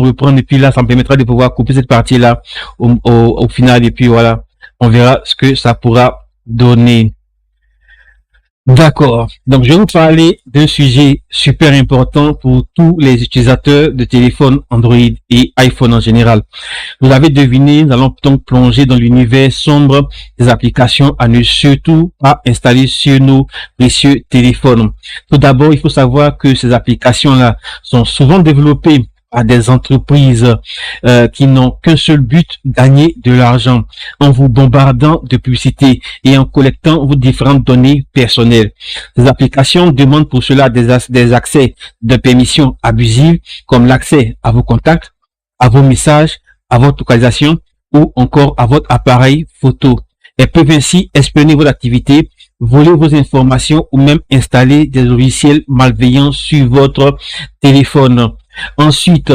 reprendre et puis là, ça me permettra de pouvoir couper cette partie-là au final et puis voilà, on verra ce que ça pourra donner. D'accord. Donc, je vais vous parler d'un sujet super important pour tous les utilisateurs de téléphones Android et iPhone en général. Vous avez deviné, nous allons donc plonger dans l'univers sombre des applications à ne surtout pas installer sur nos précieux téléphones. Tout d'abord, il faut savoir que ces applications-là sont souvent développées à des entreprises qui n'ont qu'un seul but, gagner de l'argent en vous bombardant de publicité et en collectant vos différentes données personnelles. Ces applications demandent pour cela des accès de permissions abusives comme l'accès à vos contacts, à vos messages, à votre localisation ou encore à votre appareil photo. Elles peuvent ainsi espionner votre activité, voler vos informations ou même installer des logiciels malveillants sur votre téléphone. Ensuite,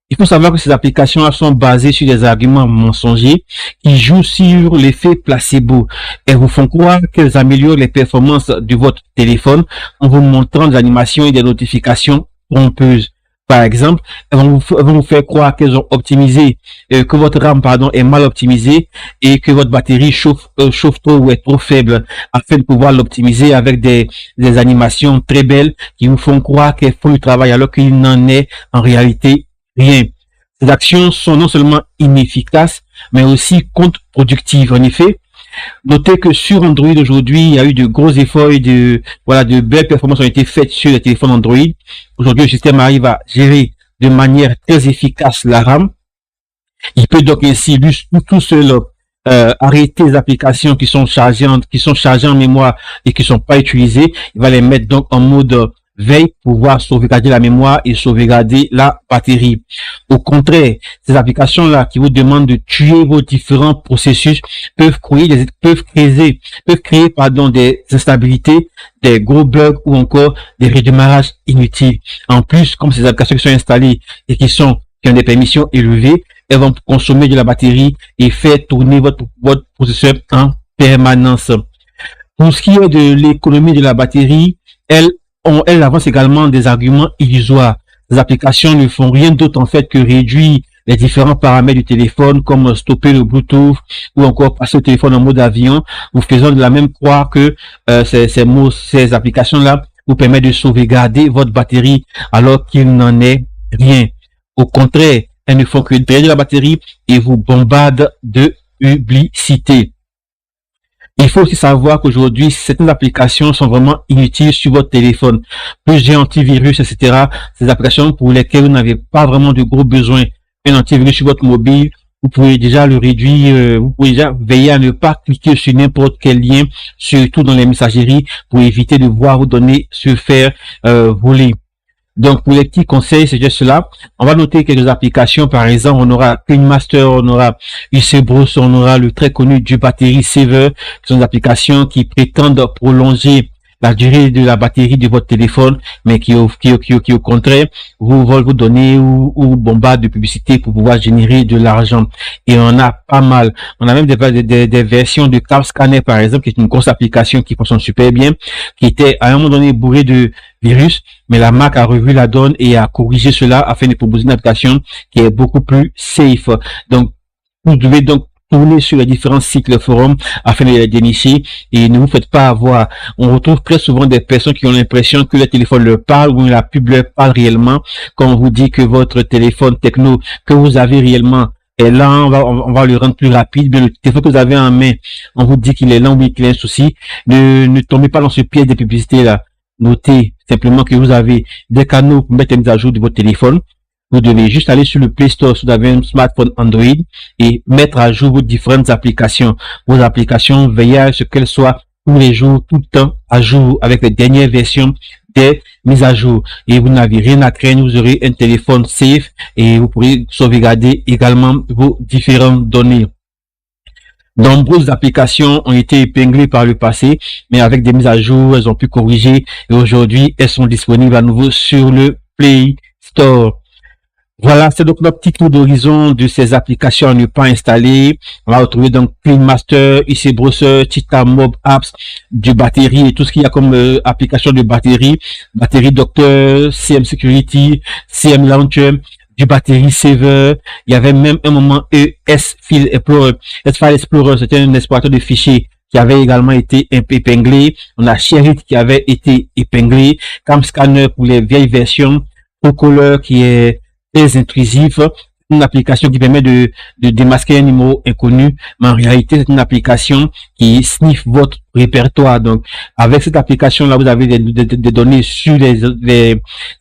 il faut savoir que ces applications sont basées sur des arguments mensongers qui jouent sur l'effet placebo. Elles vous font croire qu'elles améliorent les performances de votre téléphone en vous montrant des animations et des notifications trompeuses. Par exemple, elles vont vous faire croire qu'elles ont optimisé, que votre RAM, est mal optimisée et que votre batterie chauffe trop ou est trop faible afin de pouvoir l'optimiser avec des animations très belles qui vous font croire qu'elles font du travail alors qu'il n'en est en réalité rien. Ces actions sont non seulement inefficaces, mais aussi contre-productives. En effet, notez que sur Android aujourd'hui, il y a eu de gros efforts et de belles performances ont été faites sur les téléphones Android. Aujourd'hui, le système arrive à gérer de manière très efficace la RAM. Il peut donc ainsi tout seul arrêter les applications qui sont chargées en mémoire et qui sont pas utilisées. Il va les mettre donc en mode veille pour pouvoir sauvegarder la mémoire et sauvegarder la batterie. Au contraire, ces applications-là qui vous demandent de tuer vos différents processus peuvent créer des instabilités, des gros bugs ou encore des redémarrages inutiles. En plus, comme ces applications qui sont installées et qui ont des permissions élevées, elles vont consommer de la batterie et faire tourner votre processeur en permanence. Pour ce qui est de l'économie de la batterie, elle avance également des arguments illusoires. Les applications ne font rien d'autre en fait que réduire les différents paramètres du téléphone comme stopper le Bluetooth ou encore passer le téléphone en mode avion, vous faisant de la même croire que ces applications-là vous permettent de sauvegarder votre batterie alors qu'il n'en est rien. Au contraire, elles ne font que drainer la batterie et vous bombardent de publicité. Il faut aussi savoir qu'aujourd'hui, certaines applications sont vraiment inutiles sur votre téléphone. Plusieurs antivirus, etc. Ces applications pour lesquelles vous n'avez pas vraiment de gros besoins. Un antivirus sur votre mobile, vous pouvez déjà le réduire, vous pouvez déjà veiller à ne pas cliquer sur n'importe quel lien, surtout dans les messageries, pour éviter de voir vos données se faire voler. Donc, pour les petits conseils, c'est juste cela. On va noter quelques applications. Par exemple, on aura CleanMaster, on aura UCBrowse, on aura le très connu du Battery Saver, qui sont des applications qui prétendent prolonger la durée de la batterie de votre téléphone, mais qui au contraire vous volent vos données ou bombardent de publicité pour pouvoir générer de l'argent. Et on a pas mal. On a même des versions de Cloud Scanner, par exemple, qui est une grosse application qui fonctionne super bien, qui était à un moment donné bourrée de virus, mais la marque a revu la donne et a corrigé cela afin de proposer une application qui est beaucoup plus safe. Donc, vous devez donc tourner sur les différents sites, le forum, afin de les dénicher et ne vous faites pas avoir. On retrouve très souvent des personnes qui ont l'impression que le téléphone leur parle ou la pub leur parle réellement, quand on vous dit que votre téléphone techno que vous avez réellement est là, on va le rendre plus rapide. Bien, le téléphone que vous avez en main, on vous dit qu'il est lent ou qu'il a un souci. Ne tombez pas dans ce piège de publicité là. Notez simplement que vous avez des canaux pour mettre les mises à jour de votre téléphone. Vous devez juste aller sur le Play Store si vous avez un smartphone Android et mettre à jour vos différentes applications. Vos applications, veillez à ce qu'elles soient tous les jours, tout le temps à jour avec les dernières versions des mises à jour. Et vous n'avez rien à craindre, vous aurez un téléphone safe et vous pourrez sauvegarder également vos différentes données. Nombreuses applications ont été épinglées par le passé, mais avec des mises à jour, elles ont pu corriger et aujourd'hui, elles sont disponibles à nouveau sur le Play Store. Voilà, c'est donc notre petit tour d'horizon de ces applications à ne pas installer. On va retrouver donc CleanMaster, UCBrowse, Cheetah Mob Apps, du batterie et tout ce qu'il y a comme application de batterie Doctor, CM Security, CM Launcher, du battery saver. Il y avait même un moment S-File Explorer. S-File Explorer, c'était un explorateur de fichiers qui avait également été épinglé. On a Sherit qui avait été épinglé. CamScanner pour les vieilles versions. ProColor qui est très intrusif. Une application qui permet de démasquer un numéro inconnu, mais en réalité, c'est une application qui sniffe votre répertoire. Donc, avec cette application-là, vous avez des données sur les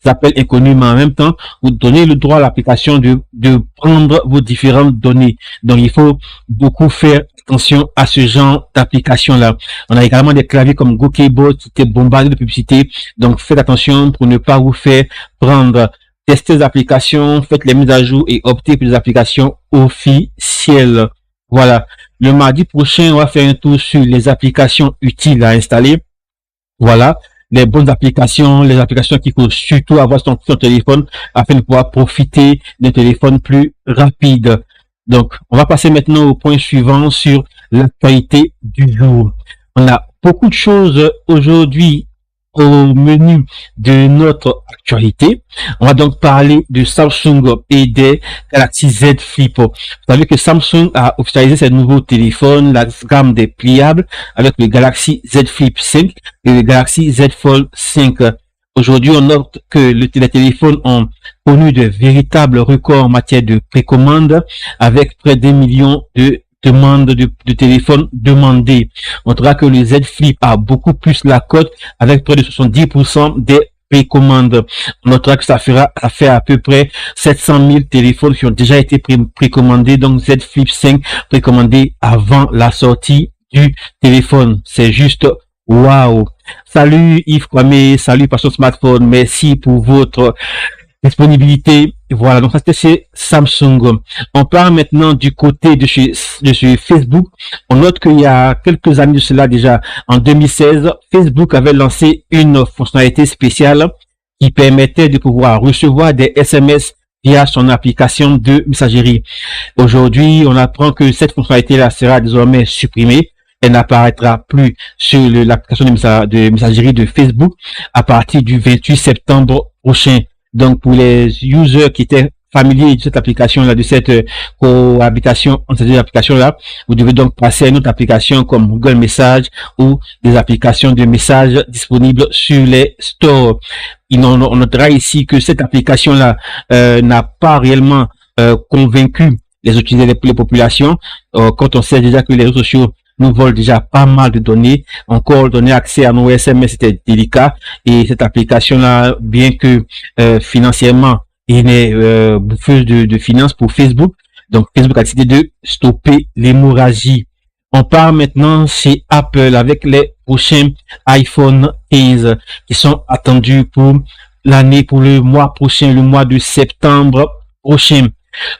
appels inconnus, mais en même temps, vous donnez le droit à l'application de prendre vos différentes données. Donc, il faut beaucoup faire attention à ce genre d'application-là. On a également des claviers comme GoKeyboard qui étaient bombardés de publicité. Donc, faites attention pour ne pas vous faire prendre. Testez les applications, faites les mises à jour et optez pour les applications officielles. Voilà. Le mardi prochain, on va faire un tour sur les applications utiles à installer. Voilà. Les bonnes applications, les applications qu'il faut surtout avoir sur son téléphone afin de pouvoir profiter d'un téléphone plus rapide. Donc, on va passer maintenant au point suivant sur l'actualité du jour. On a beaucoup de choses aujourd'hui au menu de notre actualité. On va donc parler de Samsung et des Galaxy Z Flip. Vous savez que Samsung a officialisé ses nouveaux téléphones, la gamme des pliables, avec le Galaxy Z Flip 5 et le Galaxy Z Fold 5. Aujourd'hui, on note que les téléphones ont connu de véritables records en matière de précommande, avec près d'1 million de demandes de téléphones demandés. On notera que le Z Flip a beaucoup plus la cote, avec près de 70% des précommandes. On notera que ça fait à peu près 700 000 téléphones qui ont déjà été précommandés, donc Z Flip 5 précommandé avant la sortie du téléphone. C'est juste waouh. Salut Yves Kwame, salut Passion Smartphone, merci pour votre disponibilité. Voilà, donc ça c'était chez Samsung. On parle maintenant du côté de chez Facebook. On note qu'il y a quelques années de cela déjà, en 2016, Facebook avait lancé une fonctionnalité spéciale qui permettait de pouvoir recevoir des SMS via son application de messagerie. Aujourd'hui, on apprend que cette fonctionnalité-là sera désormais supprimée. Elle n'apparaîtra plus sur l'application de messagerie de Facebook à partir du 28 septembre prochain. Donc, pour les users qui étaient familiers de cette application-là, de cette cohabitation entre ces deux applications-là, vous devez donc passer à une autre application comme Google Message ou des applications de messages disponibles sur les stores. On notera ici que cette application-là n'a pas réellement convaincu les utilisateurs les populations, quand on sait déjà que les réseaux sociaux nous volent déjà pas mal de données. Encore donner accès à nos SMS, c'était délicat. Et cette application-là, bien que financièrement, il est bouffeuse de finances pour Facebook. Donc, Facebook a décidé de stopper l'hémorragie. On part maintenant chez Apple avec les prochains iPhone 15 qui sont attendus pour le mois prochain, le mois de septembre prochain.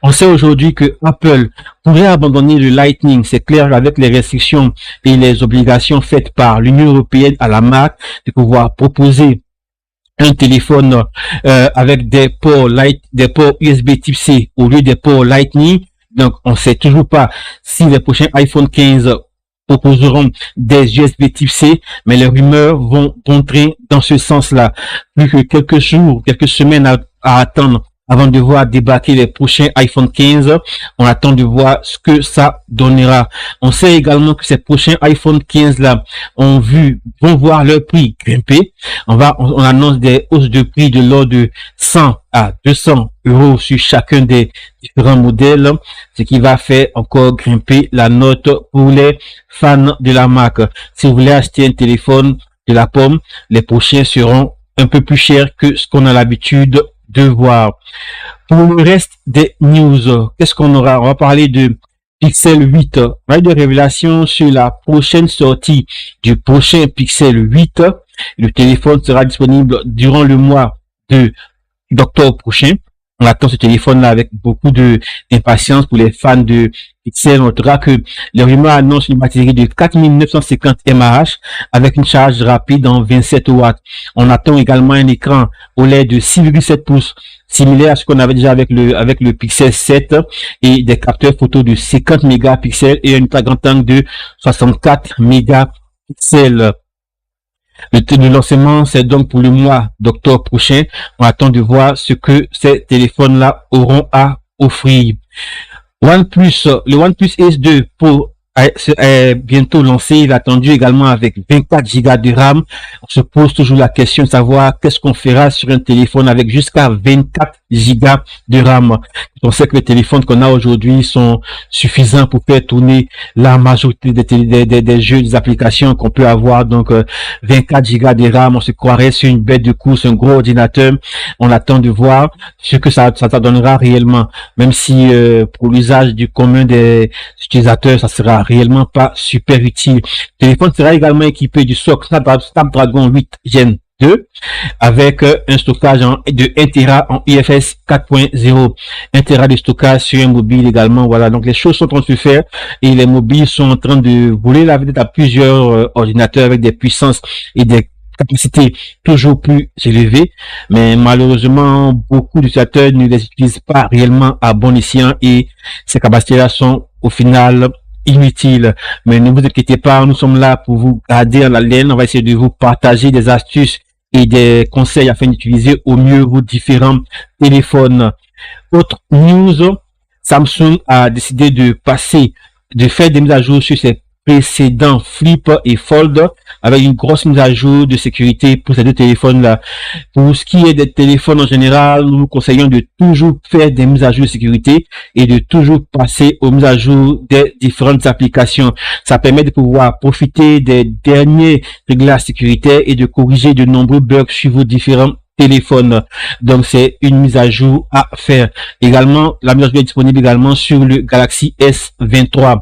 On sait aujourd'hui que Apple pourrait abandonner le Lightning, c'est clair, avec les restrictions et les obligations faites par l'Union européenne à la marque de pouvoir proposer un téléphone avec des ports USB Type C au lieu des ports Lightning. Donc, on ne sait toujours pas si les prochains iPhone 15 proposeront des USB Type C, mais les rumeurs vont montrer dans ce sens-là. Plus que quelques jours, quelques semaines à attendre avant de voir débarquer les prochains iPhone 15, on attend de voir ce que ça donnera. On sait également que ces prochains iPhone 15 là vont voir leur prix grimper. On annonce des hausses de prix de l'ordre de 100 à 200 € sur chacun des différents modèles, ce qui va faire encore grimper la note pour les fans de la marque. Si vous voulez acheter un téléphone de la pomme, les prochains seront un peu plus chers que ce qu'on a l'habitude de voir. Pour le reste des news, qu'est-ce qu'on aura? On va parler de Pixel 8. On a eu des révélations sur la prochaine sortie du prochain Pixel 8. Le téléphone sera disponible durant le mois d'octobre prochain. On attend ce téléphone-là avec beaucoup d'impatience pour les fans de Pixel. On notera que les rumeurs annoncent une batterie de 4950 mAh avec une charge rapide en 27 watts. On attend également un écran OLED de 6,7 pouces, similaire à ce qu'on avait déjà avec le Pixel 7 et des capteurs photo de 50 mégapixels et un ultra grand angle de 64 mégapixels. Le lancement, c'est donc pour le mois d'octobre prochain. On attend de voir ce que ces téléphones-là auront à offrir. OnePlus, le OnePlus S2 est bientôt lancé. Il est attendu également avec 24 Go de RAM. On se pose toujours la question de savoir qu'est-ce qu'on fera sur un téléphone avec jusqu'à 24 Go de RAM. On sait que les téléphones qu'on a aujourd'hui sont suffisants pour faire tourner la majorité des jeux, des applications qu'on peut avoir. Donc, 24 Go de RAM, on se croirait sur une bête de course, un gros ordinateur. On attend de voir ce que ça donnera réellement. Même si, pour l'usage du commun des utilisateurs, ça sera réellement pas super utile. Le téléphone sera également équipé du socle Snapdragon 8 Gen 2 avec un stockage de 1 Tera en UFS 4.0, 1 Tera de stockage sur un mobile également. Voilà, donc les choses sont en train de se faire et les mobiles sont en train de voler la vedette à plusieurs ordinateurs avec des puissances et des capacités toujours plus élevées, mais malheureusement beaucoup d'utilisateurs ne les utilisent pas réellement à bon escient et ces capacités-là sont au final inutiles. Mais ne vous inquiétez pas, nous sommes là pour vous garder en haleine. On va essayer de vous partager des astuces et des conseils afin d'utiliser au mieux vos différents téléphones. Autre news, Samsung a décidé de faire des mises à jour sur ses précédents Flip et Fold avec une grosse mise à jour de sécurité pour ces deux téléphones-là. Pour ce qui est des téléphones en général, nous vous conseillons de toujours faire des mises à jour de sécurité et de toujours passer aux mises à jour des différentes applications. Ça permet de pouvoir profiter des derniers réglages sécuritaires et de corriger de nombreux bugs sur vos différents téléphones. Donc c'est une mise à jour à faire. Également, la mise à jour est disponible également sur le Galaxy S23.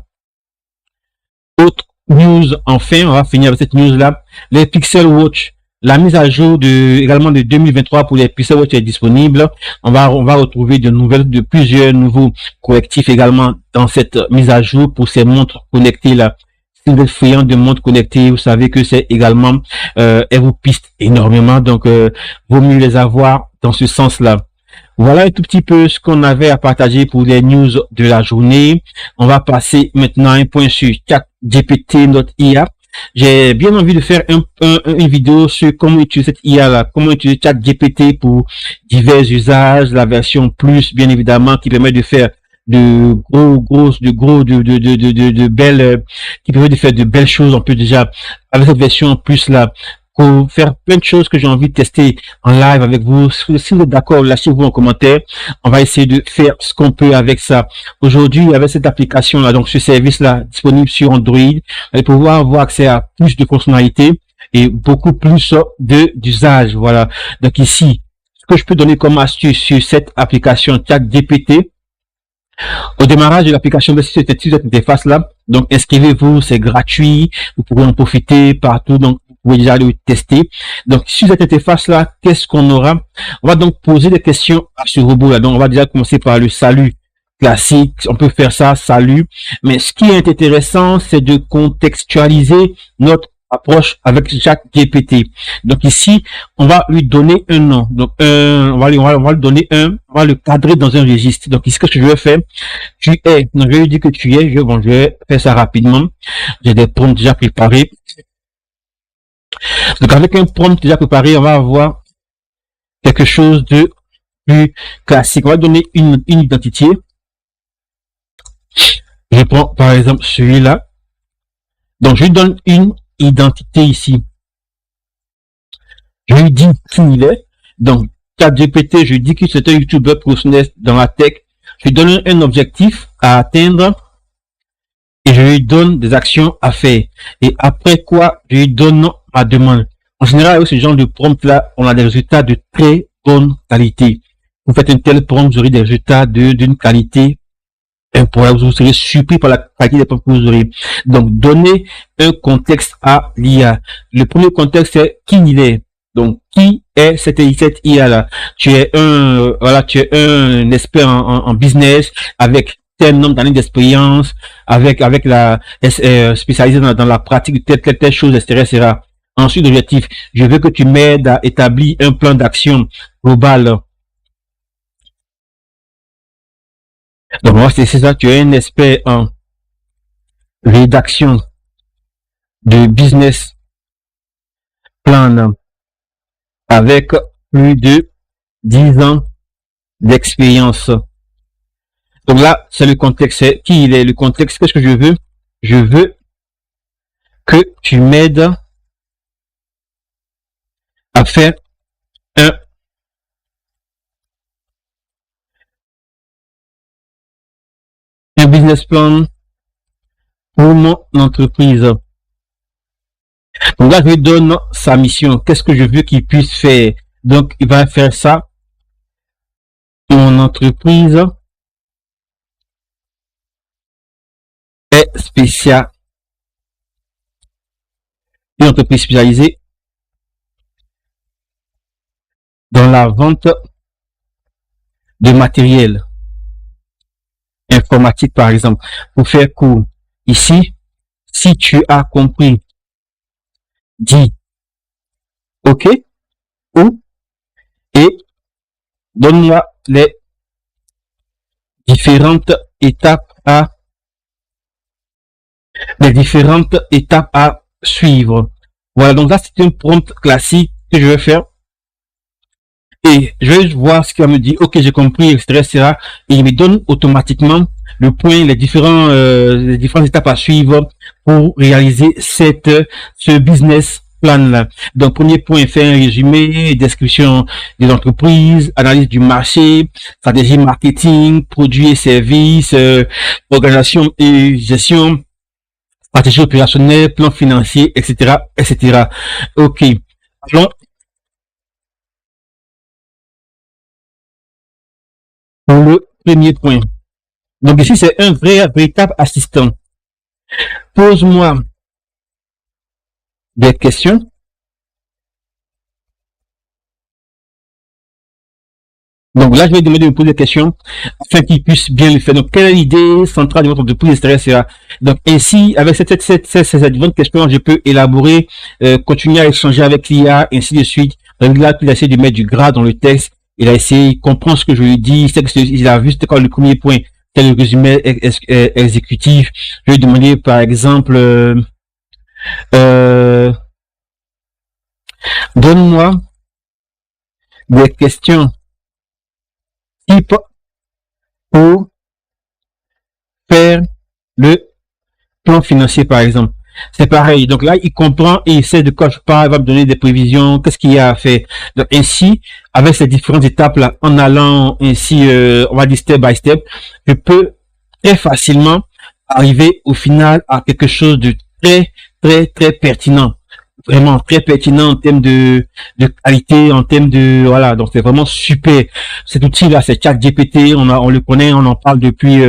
Autre news, enfin, on va finir avec cette news là, les Pixel Watch. La mise à jour également de 2023 pour les Pixel Watch est disponible. On va retrouver de plusieurs nouveaux correctifs également dans cette mise à jour pour ces montres connectées là. Si vous êtes friand de montres connectées, vous savez que c'est également, elles vous pistent énormément, donc vaut mieux les avoir dans ce sens-là. Voilà un tout petit peu ce qu'on avait à partager pour les news de la journée. On va passer maintenant un point sur ChatGPT, notre IA. J'ai bien envie de faire une vidéo sur comment utiliser cette IA là, comment utiliser ChatGPT pour divers usages, la version plus bien évidemment qui permet de faire de belles, qui permet de faire de belles choses. On peut déjà avec cette version plus là pour faire plein de choses que j'ai envie de tester en live avec vous. Si vous êtes d'accord, lâchez-vous en commentaire. On va essayer de faire ce qu'on peut avec ça. Aujourd'hui, avec cette application-là, donc ce service-là disponible sur Android, vous allez pouvoir avoir accès à plus de fonctionnalités et beaucoup plus d'usage. Voilà. Donc ici, ce que je peux donner comme astuce sur cette application ChatGPT, au démarrage de l'application de cette interface-là, donc inscrivez-vous, c'est gratuit, vous pourrez en profiter partout, donc vous pouvez déjà le tester. Donc sur cette interface-là, qu'est-ce qu'on aura? On va donc poser des questions à ce robot-là. Donc on va déjà commencer par le salut classique, on peut faire ça, salut. Mais ce qui est intéressant, c'est de contextualiser notre approche avec ChatGPT. Donc ici, on va lui donner un nom. Donc on va lui donner on va le cadrer dans un registre. Donc ici, ce que je vais faire, tu es. Donc je vais lui dire que tu es. Je vais faire ça rapidement. J'ai des prompts déjà préparés. Donc avec un prompt déjà préparé, on va avoir quelque chose de plus classique. On va donner une identité. Je prends par exemple celui-là. Donc je lui donne une identité ici. Je lui dis qui il est. Donc, ChatGPT, je lui dis que c'est un YouTuber professionnel dans la tech. Je lui donne un objectif à atteindre et je lui donne des actions à faire. Et après quoi, je lui donne ma demande. En général, avec ce genre de prompt-là, on a des résultats de très bonne qualité. Vous faites un tel prompt, vous aurez des résultats d'une qualité incroyable. Vous serez surpris par la qualité des prompts que vous aurez. Donc, donnez un contexte à l'IA. Le premier contexte, c'est qui il est. Donc, qui est cette IA là? Tu es un expert en business avec tel nombre d'années d'expérience, avec la spécialisé dans la pratique de telle chose, etc. Ensuite, l'objectif, je veux que tu m'aides à établir un plan d'action global. Donc, moi, c'est ça, tu es un expert en rédaction de business plan avec plus de 10 ans d'expérience. Donc là, c'est le contexte. C'est qui il est, le contexte. Qu'est-ce que je veux? Je veux que tu m'aides à faire un business plan pour mon entreprise. Donc là, je lui donne sa mission. Qu'est-ce que je veux qu'il puisse faire? Donc, il va faire ça. Mon entreprise est spéciale. Une entreprise spécialisée dans la vente de matériel informatique, par exemple. Pour faire court, ici, si tu as compris, dis OK ou et donne-moi les différentes étapes à suivre. Voilà, donc là, c'est un prompt classique que je vais faire. Et je vais voir ce qu'il va me dire. OK, j'ai compris, etc. Et il me donne automatiquement le point, les différentes étapes à suivre pour réaliser ce business plan là. Donc, premier point, faire un résumé, description de l'entreprise, analyse du marché, stratégie marketing, produits et services, organisation et gestion, stratégie opérationnelle, plan financier, etc., etc. OK. Allons pour le premier point. Donc ici, c'est un véritable assistant. Pose-moi des questions. Donc là, je vais demander de me poser des questions afin qu'il puisse bien le faire. Donc, quelle est l'idée centrale de votre entreprise, etc. Donc, ainsi, avec cette bonne question, je peux élaborer, continuer à échanger avec l'IA, ainsi de suite. Donc là, il a essayé de mettre du gras dans le texte. Il a essayé, il comprend ce que je lui dis. Il a vu, c'était quoi le premier point. C'est le résumé exécutif. Je vais demander, par exemple, donne-moi des questions type pour faire le plan financier, par exemple. C'est pareil. Donc là, il comprend et il sait de quoi je parle, il va me donner des prévisions, qu'est-ce qu'il y a à faire. Donc ainsi, avec ces différentes étapes-là, en allant ainsi, on va dire step by step, je peux très facilement arriver au final à quelque chose de très, très, très pertinent. Vraiment très pertinent en termes de qualité, en termes de, voilà. Donc c'est vraiment super. Cet outil-là, c'est ChatGPT. On le connaît, on en parle depuis,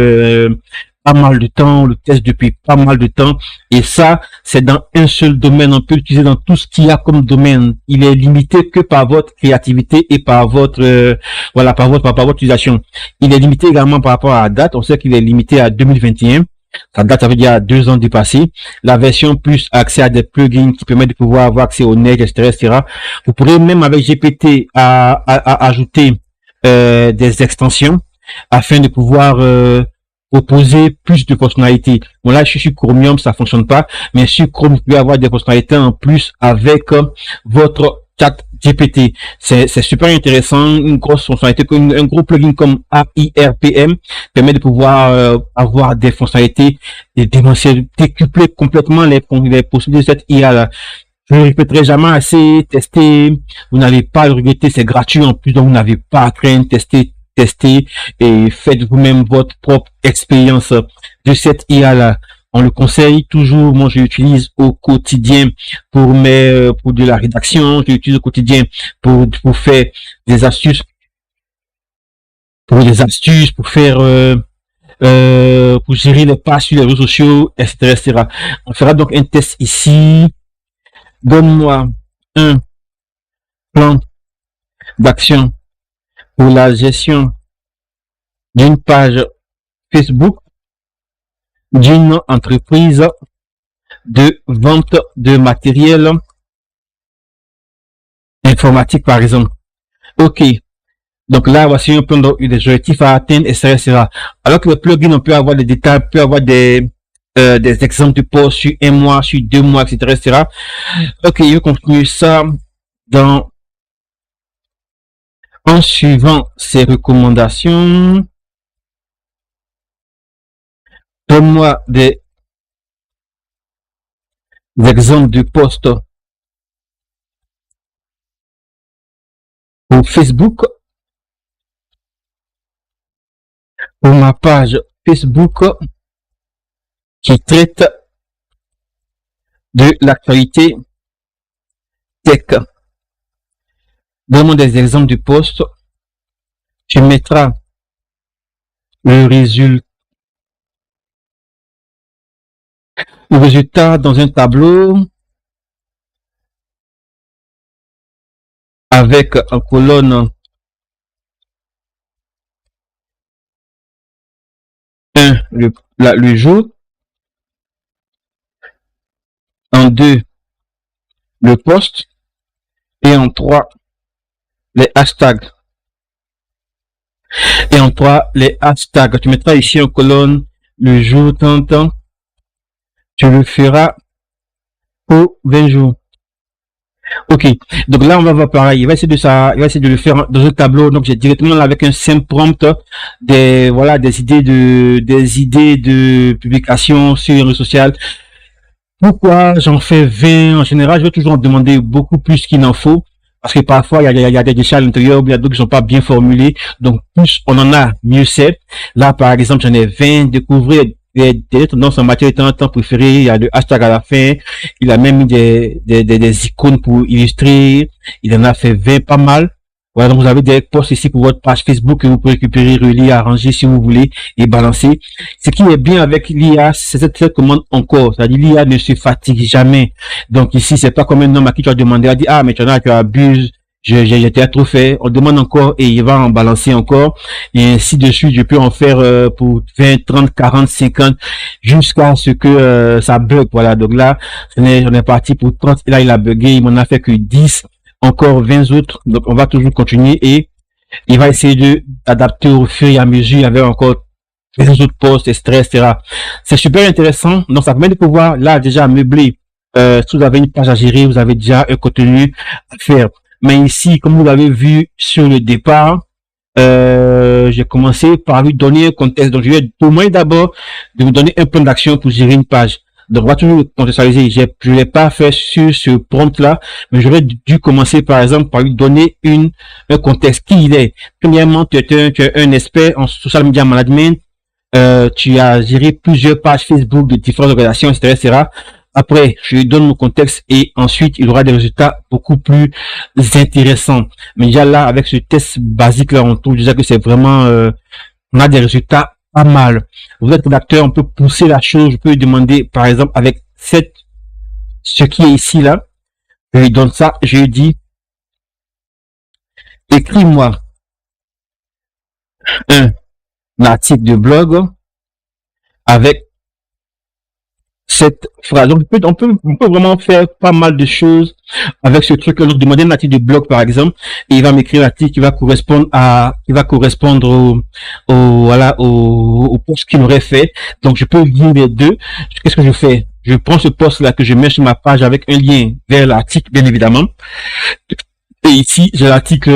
pas mal de temps, on le teste depuis pas mal de temps. Et ça, c'est dans un seul domaine. On peut l'utiliser dans tout ce qu'il y a comme domaine. Il est limité que par votre créativité et par votre, voilà, par votre utilisation. Il est limité également par rapport à la date. On sait qu'il est limité à 2021. Ça date, ça veut dire à 2 ans dépassés. La version plus accès à des plugins qui permettent de pouvoir avoir accès au net, etc., etc. Vous pourrez même avec GPT ajouter des extensions afin de pouvoir proposer plus de fonctionnalités. Bon là, je suis sur Chromium, ça fonctionne pas, mais sur Chrome, vous pouvez avoir des fonctionnalités en plus avec votre chat GPT. C'est super intéressant, une grosse fonctionnalité, un gros plugin comme AIRPM permet de pouvoir avoir des fonctionnalités et décupler complètement les possibilités de cette IA là. Je ne répéterai jamais assez, tester, vous n'allez pas le regretter, c'est gratuit en plus, donc vous n'avez pas à craindre, tester et faites vous-même votre propre expérience de cette IA là. On le conseille toujours. Moi, je l'utilise au quotidien pour de la rédaction. Je l'utilise au quotidien pour faire des astuces, pour faire, pour gérer les pages sur les réseaux sociaux, etc., etc. On fera donc un test ici. Donne-moi un plan d'action pour la gestion d'une page Facebook d'une entreprise de vente de matériel informatique, par exemple. OK. Donc là, voici un plan des objectifs à atteindre, etc., etc. Alors que le plugin, on peut avoir des détails, on peut avoir des des exemples de posts sur un mois, sur 2 mois, etc., etc. Ok, je vais continuer ça en suivant ces recommandations. Donne-moi des exemples de posts pour Facebook, pour ma page Facebook qui traite de l'actualité tech. Donne-moi des exemples de posts. Tu mettras le résultat dans un tableau avec en colonne 1 le jour, en 2 le post et en 3 les hashtags. Et en 3 les hashtags. Tu mettras ici en colonne le jour tant. Tu le feras pour 20 jours. Ok, donc là on va voir pareil, il va essayer de le faire dans un tableau, donc j'ai directement là avec un simple prompt des idées de publication sur les réseaux sociaux. Pourquoi j'en fais 20? En général, je vais toujours en demander beaucoup plus qu'il n'en faut, parce que parfois il y a des déchets à l'intérieur, il y a d'autres qui sont pas bien formulés, donc plus on en a, mieux c'est. Là par exemple j'en ai 20, découvrir des tendances en matière de temps préféré, il y a le hashtag à la fin, il a même mis des icônes pour illustrer, il en a fait 20, pas mal. Voilà, donc vous avez des posts ici pour votre page Facebook que vous pouvez récupérer, relire, arranger si vous voulez et balancer. Ce qui est bien avec l'IA, c'est cette commande encore, c'est-à-dire l'IA ne se fatigue jamais. Donc ici, c'est pas comme un homme à qui tu as demandé, à dire, ah, mais tu abuses, j'ai trop fait, on demande encore et il va en balancer encore et ainsi de suite. Je peux en faire pour 20, 30, 40, 50 jusqu'à ce que ça bug. Voilà, donc là on est parti pour 30 et là il a bugué, il m'en a fait que 10, encore 20 autres, donc on va toujours continuer et il va essayer de d'adapter au fur et à mesure. Il y avait encore 20 autres postes, etc. C'est super intéressant, donc ça permet de pouvoir là déjà meubler. Si vous avez une page à gérer, vous avez déjà un contenu à faire. Mais ici, comme vous l'avez vu sur le départ, j'ai commencé par lui donner un contexte. Donc, je vais demander d'abord de vous donner un plan d'action pour gérer une page. Donc, on va toujours contextualiser. Je ne l'ai pas fait sur ce prompt-là, mais j'aurais dû commencer, par exemple, par lui donner un contexte. Qui il est? Premièrement, tu es un expert en social media management. Tu as géré plusieurs pages Facebook de différentes organisations, etc. Après, je lui donne mon contexte et ensuite, il aura des résultats beaucoup plus intéressants. Mais déjà là, avec ce test basique là, on trouve déjà que c'est vraiment, on a des résultats pas mal. Vous êtes rédacteur, on peut pousser la chose. Je peux lui demander, par exemple, avec ce qui est ici là, je lui donne ça, je lui dis, écris-moi un article de blog avec cette phrase. Donc, on peut vraiment faire pas mal de choses avec ce truc. Donc, demander un article de blog, par exemple, et il va m'écrire l'article qui va correspondre au post qu'il aurait fait. Donc, je peux lire les deux. Qu'est-ce que je fais? Je prends ce post-là que je mets sur ma page avec un lien vers l'article, bien évidemment. Et ici, j'ai l'article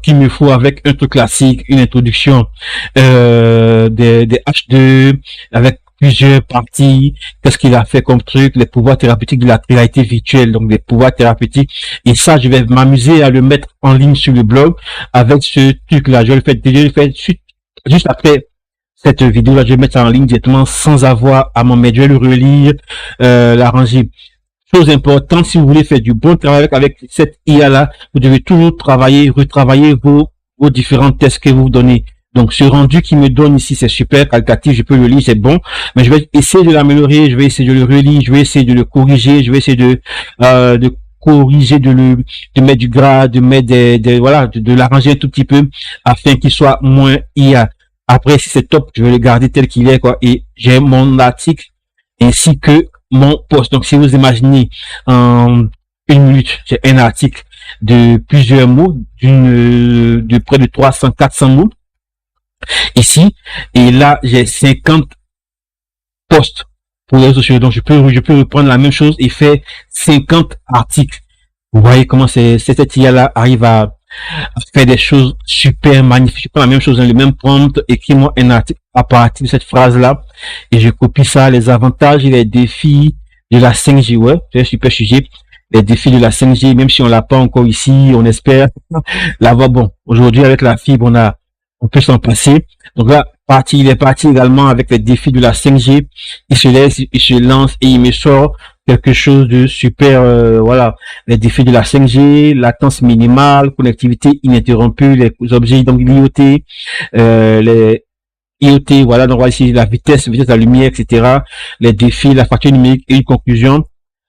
qu'il me faut avec un truc classique, une introduction, des H2, avec plusieurs parties, qu'est-ce qu'il a fait comme truc, les pouvoirs thérapeutiques de la réalité virtuelle, donc des pouvoirs thérapeutiques. Et ça, je vais m'amuser à le mettre en ligne sur le blog avec ce truc-là. Je vais le faire juste après cette vidéo-là, je vais mettre ça en ligne directement sans avoir à m'en mettre. Je vais le relire, l'arranger. Chose importante, si vous voulez faire du bon travail avec cette IA-là, vous devez toujours retravailler vos différents tests que vous donnez. Donc, ce rendu qui me donne ici, c'est super qualitatif, je peux le lire, c'est bon, mais je vais essayer de l'améliorer, je vais essayer de le relire, je vais essayer de le corriger, je vais essayer de corriger, de mettre du gras, de mettre de l'arranger un tout petit peu afin qu'il soit moins IA. Après, si c'est top, je vais le garder tel qu'il est, quoi, et j'ai mon article ainsi que mon post. Donc, si vous imaginez en 1 minute, j'ai un article de plusieurs mots, de près de 300, 400 mots ici. Et là, j'ai 50 posts. pour les réseaux sociaux. Donc, je peux reprendre la même chose et faire 50 articles. Vous voyez comment cette IA-là arrive à faire des choses super magnifiques. Je prends la même chose dans le même prompt, écris-moi un article à partir de cette phrase-là et je copie ça, les avantages et les défis de la 5G. Ouais, c'est un super sujet. Les défis de la 5G, même si on l'a pas encore ici, on espère l'avoir. Bon, aujourd'hui, avec la fibre, on peut s'en passer. Donc là, il est parti également avec les défis de la 5G. Il se lance et il me sort quelque chose de super, voilà, les défis de la 5G, latence minimale, connectivité ininterrompue, les objets donc l'IoT, les IoT, voilà, donc voilà ici la vitesse de la lumière, etc. Les défis, la facture numérique et une conclusion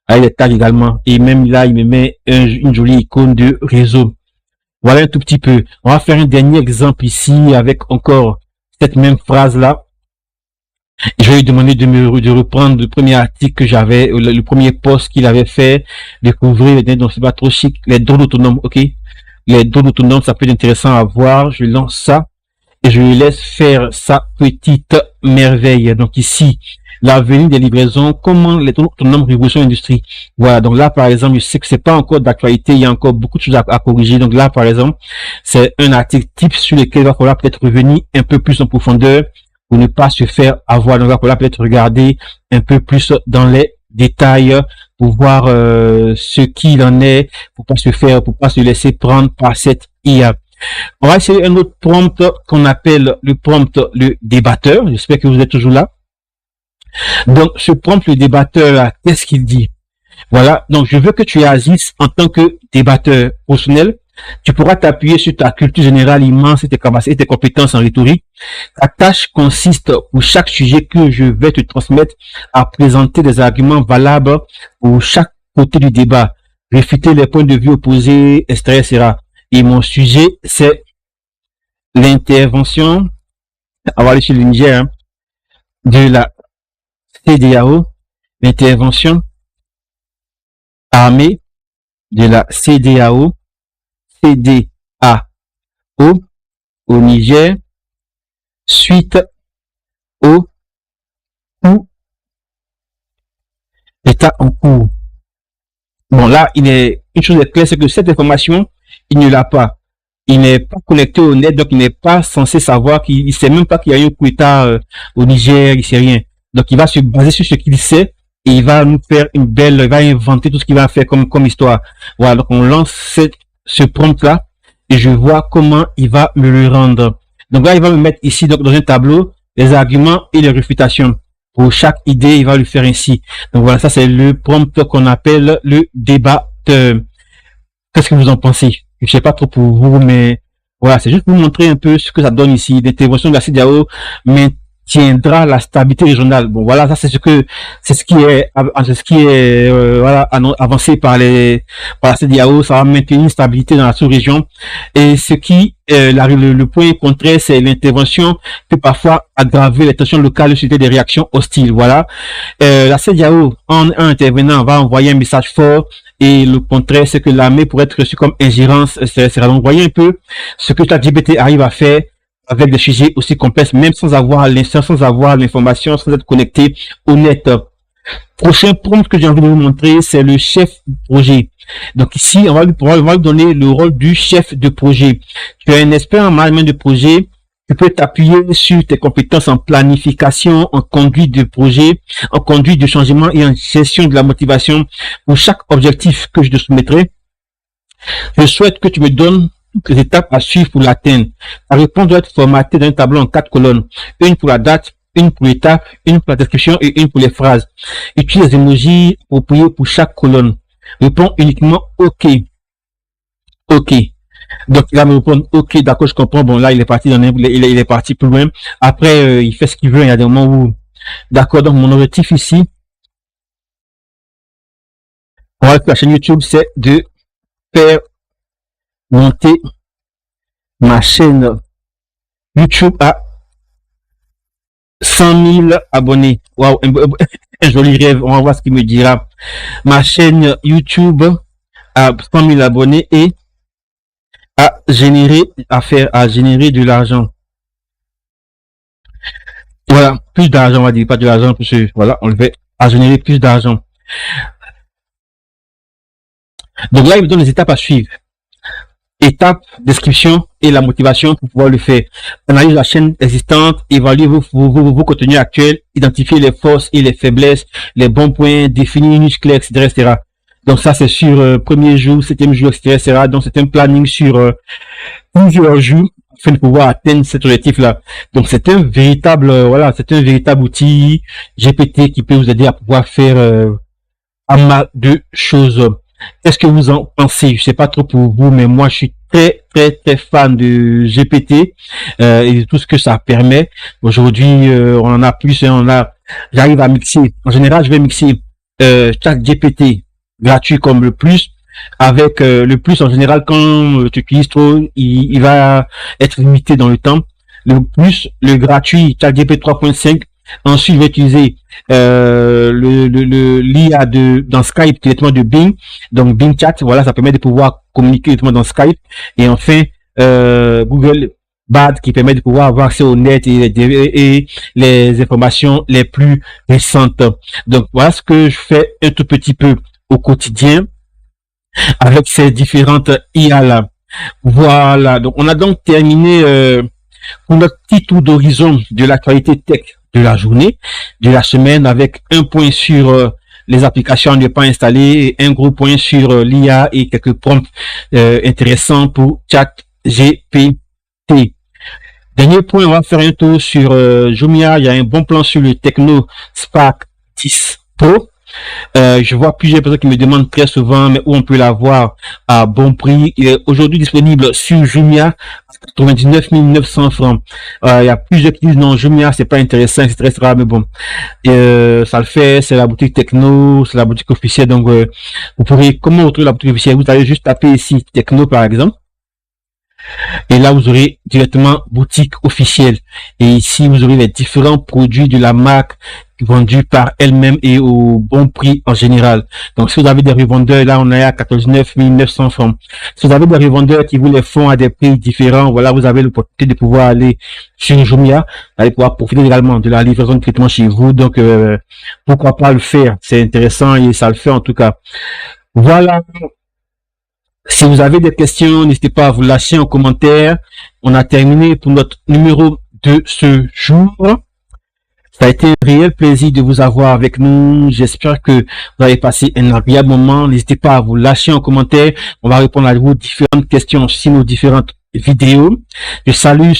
avec les tags également. Et même là, il me met une jolie icône de réseau. Voilà un tout petit peu. On va faire un dernier exemple ici avec encore cette même phrase-là. Je vais lui demander de reprendre le premier article que j'avais, le premier post qu'il avait fait, découvrir les donc c'est pas trop chic, les drones autonomes, ok? Les drones autonomes, ça peut être intéressant à voir. Je lance ça et je lui laisse faire sa petite merveille. Donc ici, l'avenir des livraisons, comment les drones autonomes révolutionnent l'industrie. Voilà, donc là, par exemple, je sais que c'est pas encore d'actualité, il y a encore beaucoup de choses à corriger. Donc là, par exemple, c'est un article type sur lequel il va falloir peut-être revenir un peu plus en profondeur pour ne pas se faire avoir. Donc, il va falloir peut-être regarder un peu plus dans les détails pour voir ce qu'il en est, pour pas se laisser prendre par cette IA. On va essayer un autre prompt qu'on appelle le prompt le débatteur. J'espère que vous êtes toujours là. Donc, ce prompt le débatteur, qu'est-ce qu'il dit? Voilà. Donc, je veux que tu agisses en tant que débatteur professionnel. Tu pourras t'appuyer sur ta culture générale immense et tes capacités, tes compétences en rhétorique. Ta tâche consiste pour chaque sujet que je vais te transmettre à présenter des arguments valables pour chaque côté du débat, réfuter les points de vue opposés, etc. Et mon sujet, c'est l'intervention, on va aller sur le Niger, de la CEDEAO, l'intervention armée de la CEDEAO au Niger suite au coup d'État en cours. Bon, là, une chose est claire, c'est que cette information, il ne l'a pas. Il n'est pas connecté au net, donc il n'est pas censé savoir il ne sait même pas qu'il y a eu un coup d'État au Niger, il sait rien. Donc il va se baser sur ce qu'il sait et il va nous faire il va inventer tout ce qu'il va faire comme histoire. Voilà, donc on lance ce prompt-là et je vois comment il va me le rendre. Donc là, il va me mettre ici donc dans un tableau les arguments et les réfutations. Pour chaque idée, il va le faire ainsi. Donc voilà, ça c'est le prompt qu'on appelle le débatteur. Qu'est-ce que vous en pensez? Je sais pas trop pour vous, mais voilà, c'est juste pour vous montrer un peu ce que ça donne ici. L'intervention de la CEDEAO maintiendra la stabilité régionale. Bon, voilà, ça c'est ce qui est voilà avancé par la CEDEAO. Ça va maintenir une stabilité dans la sous-région. Et ce qui le point contraire, c'est l'intervention peut parfois aggraver les tensions locales suite des réactions hostiles. Voilà, la CEDEAO en intervenant va envoyer un message fort. Et le contraire, c'est que l'armée pourrait être reçue comme ingérence, etc. Donc, voyez un peu ce que ChatGPT arrive à faire avec des sujets aussi complexes, même sans avoir l'information, sans être connecté au net. Prochain prompt que j'ai envie de vous montrer, c'est le chef de projet. Donc ici, on va lui donner le rôle du chef de projet. Tu es un expert en management de projet. Tu peux t'appuyer sur tes compétences en planification, en conduite de projet, en conduite de changement et en gestion de la motivation. Pour chaque objectif que je te soumettrai, je souhaite que tu me donnes toutes les étapes à suivre pour l'atteindre. Ta réponse doit être formatée dans un tableau en 4 colonnes. Une pour la date, une pour l'étape, une pour la description et une pour les phrases. Utilise les emojis appropriés pour chaque colonne. Réponds uniquement OK. OK. Donc, il va me répondre, OK, d'accord, je comprends. Bon, là, il est parti il est parti plus loin. Après, il fait ce qu'il veut. Il y a des moments où, d'accord, donc mon objectif ici, on va faire la chaîne YouTube, c'est de faire monter ma chaîne YouTube à 100 000 abonnés. Waouh, un joli rêve. On va voir ce qu'il me dira. Ma chaîne YouTube à 100 000 abonnés et à générer de l'argent. Voilà, plus d'argent, on va dire, pas de l'argent, plus voilà, on le fait à générer plus d'argent. Donc là, il me donne les étapes à suivre. Étape, description et la motivation pour pouvoir le faire. Analyse la chaîne existante, évaluer vos contenus actuels, identifier les forces et les faiblesses, les bons points, définir une niche claire, etc., etc. Donc ça, c'est sur premier jour, septième jour, etc., etc. Donc c'est un planning sur plusieurs jours afin de pouvoir atteindre cet objectif-là. Donc c'est un véritable, voilà, c'est un véritable outil GPT qui peut vous aider à pouvoir faire un mal de choses. Qu'est-ce que vous en pensez? Je sais pas trop pour vous, mais moi je suis très très très fan de GPT et de tout ce que ça permet. Aujourd'hui, on en a plus, j'arrive à mixer. En général, je vais mixer chaque GPT gratuit comme le plus avec le plus. En général, quand tu utilises trop, il va être limité dans le temps. Le plus, le gratuit, ChatGPT 3.5. Ensuite, je vais utiliser l'IA dans Skype directement de Bing, donc Bing Chat. Voilà, ça permet de pouvoir communiquer directement dans Skype. Et enfin, Google Bard qui permet de pouvoir avoir accès au net et les informations les plus récentes. Donc voilà ce que je fais un tout petit peu au quotidien avec ces différentes IA là. Voilà, donc on a donc terminé pour notre petit tour d'horizon de l'actualité tech de la journée, de la semaine, avec un point sur les applications à ne pas installer et un gros point sur l'IA et quelques prompts intéressants pour ChatGPT. Dernier point, on va faire un tour sur Jumia. Il y a un bon plan sur le Tecno Spark 10 Pro. Je vois plusieurs personnes qui me demandent très souvent mais où on peut l'avoir à bon prix. Il est aujourd'hui disponible sur Jumia à 99 900 francs. Il y a plusieurs qui disent non, Jumia c'est pas intéressant, etc., mais bon, ça le fait, c'est la boutique Techno, c'est la boutique officielle. Donc vous pourrez, comment retrouver la boutique officielle? Vous allez juste taper ici Techno par exemple. Et là, vous aurez directement boutique officielle. Et ici, vous aurez les différents produits de la marque vendus par elle-même et au bon prix en général. Donc, si vous avez des revendeurs, là, on est à 14 900 francs. Si vous avez des revendeurs qui vous les font à des prix différents, voilà, vous avez l'opportunité de pouvoir aller sur Jumia, vous allez pouvoir profiter également de la livraison de traitement chez vous. Donc, pourquoi pas le faire? C'est intéressant et ça le fait en tout cas. Voilà. Si vous avez des questions, n'hésitez pas à vous lâcher en commentaire. On a terminé pour notre numéro de ce jour. Ça a été un réel plaisir de vous avoir avec nous. J'espère que vous avez passé un agréable moment. N'hésitez pas à vous lâcher en commentaire. On va répondre à vos différentes questions sur nos différentes vidéos. Je salue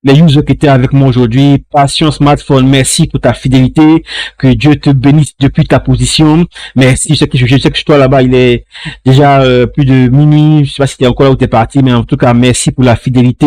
les users qui étaient avec moi aujourd'hui. Passion Smartphone, merci pour ta fidélité. Que Dieu te bénisse depuis ta position. Merci. Je sais que toi là-bas, il est déjà plus de minuit. Je sais pas si tu es encore là où tu es parti, mais en tout cas, merci pour la fidélité.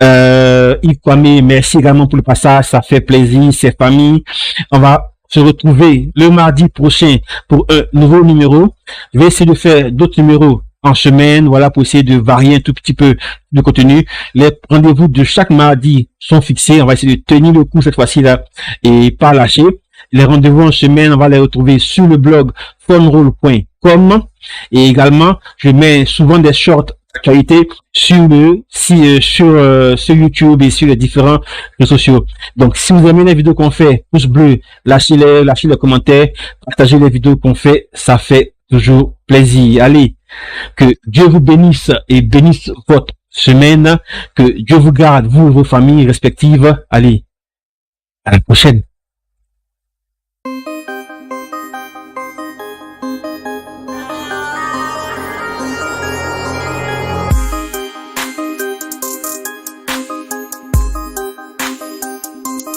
Yves Kwame, merci également pour le passage. Ça fait plaisir, c'est famille. On va se retrouver le mardi prochain pour un nouveau numéro. Je vais essayer de faire d'autres numéros en semaine, voilà, pour essayer de varier un tout petit peu le contenu. Les rendez-vous de chaque mardi sont fixés. On va essayer de tenir le coup cette fois-ci là et pas lâcher. Les rendez-vous en semaine, on va les retrouver sur le blog funroll.com et également, je mets souvent des shorts actualité sur sur YouTube et sur les différents réseaux sociaux. Donc, si vous aimez les vidéos qu'on fait, pouce bleu, lâchez les commentaires, partagez les vidéos qu'on fait, ça fait toujours plaisir. Allez, que Dieu vous bénisse et bénisse votre semaine, que Dieu vous garde, vous et vos familles respectives. Allez, à la prochaine.